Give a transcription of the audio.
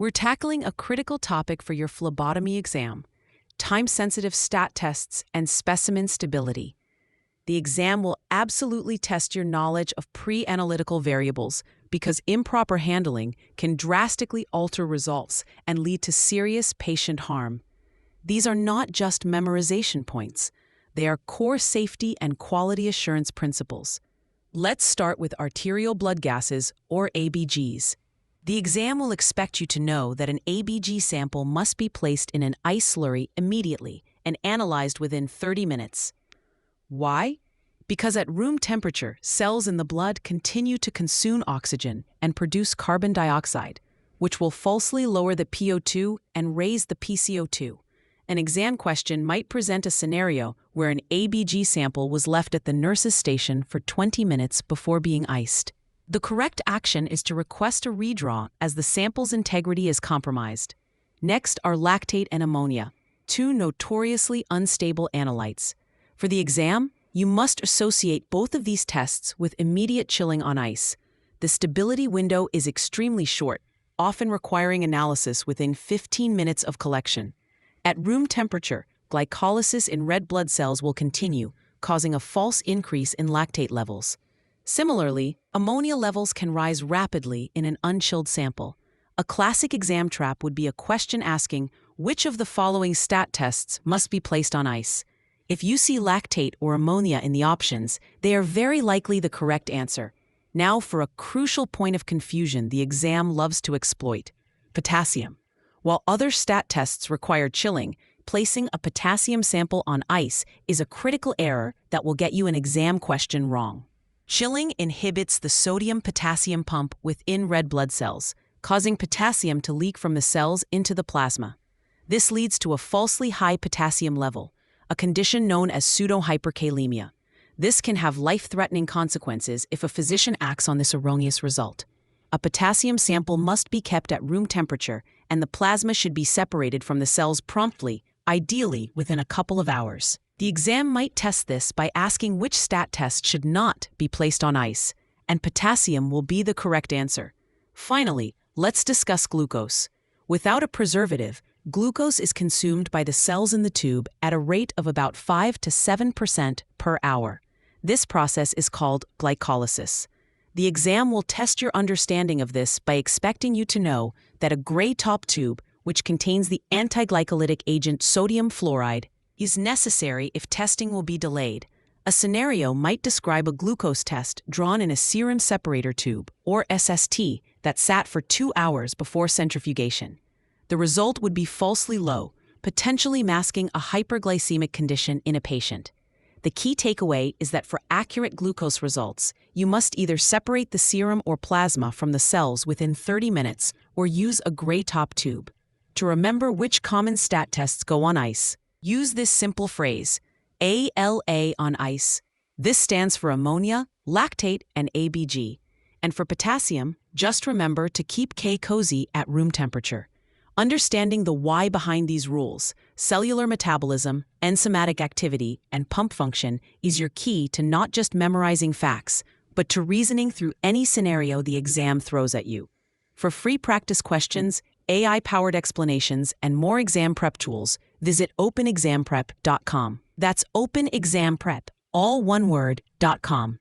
We're tackling a critical topic for your phlebotomy exam: time-sensitive stat tests and specimen stability. The exam will absolutely test your knowledge of pre-analytical variables because improper handling can drastically alter results and lead to serious patient harm. These are not just memorization points. They are core safety and quality assurance principles. Let's start with arterial blood gases, or ABGs. The exam will expect you to know that an ABG sample must be placed in an ice slurry immediately and analyzed within 30 minutes. Why? Because at room temperature, cells in the blood continue to consume oxygen and produce carbon dioxide, which will falsely lower the PO2 and raise the PCO2. An exam question might present a scenario where an ABG sample was left at the nurse's station for 20 minutes before being iced. The correct action is to request a redraw as the sample's integrity is compromised. Next are lactate and ammonia, two notoriously unstable analytes. For the exam, you must associate both of these tests with immediate chilling on ice. The stability window is extremely short, often requiring analysis within 15 minutes of collection. At room temperature, glycolysis in red blood cells will continue, causing a false increase in lactate levels. Similarly, ammonia levels can rise rapidly in an unchilled sample. A classic exam trap would be a question asking, which of the following stat tests must be placed on ice? If you see lactate or ammonia in the options, they are very likely the correct answer. Now for a crucial point of confusion the exam loves to exploit: potassium. While other stat tests require chilling, placing a potassium sample on ice is a critical error that will get you an exam question wrong. Chilling inhibits the sodium-potassium pump within red blood cells, causing potassium to leak from the cells into the plasma. This leads to a falsely high potassium level, a condition known as pseudohyperkalemia. This can have life-threatening consequences if a physician acts on this erroneous result. A potassium sample must be kept at room temperature, and the plasma should be separated from the cells promptly, ideally within a couple of hours. The exam might test this by asking which stat test should not be placed on ice, and potassium will be the correct answer. Finally, let's discuss glucose. Without a preservative, glucose is consumed by the cells in the tube at a rate of about 5 to 7% per hour. This process is called glycolysis. The exam will test your understanding of this by expecting you to know that a gray top tube, which contains the anti-glycolytic agent sodium fluoride, is necessary if testing will be delayed. A scenario might describe a glucose test drawn in a serum separator tube, or SST, that sat for 2 hours before centrifugation. The result would be falsely low, potentially masking a hyperglycemic condition in a patient. The key takeaway is that for accurate glucose results, you must either separate the serum or plasma from the cells within 30 minutes or use a gray top tube. To remember which common stat tests go on ice, use this simple phrase: ALA on ice. This stands for ammonia, lactate, and ABG. And for potassium, just remember to keep K cozy at room temperature. Understanding the why behind these rules, cellular metabolism, enzymatic activity, and pump function is your key to not just memorizing facts, but to reasoning through any scenario the exam throws at you. For free practice questions, AI-powered explanations, and more exam prep tools, visit openexamprep.com. That's openexamprep, all one word, .com.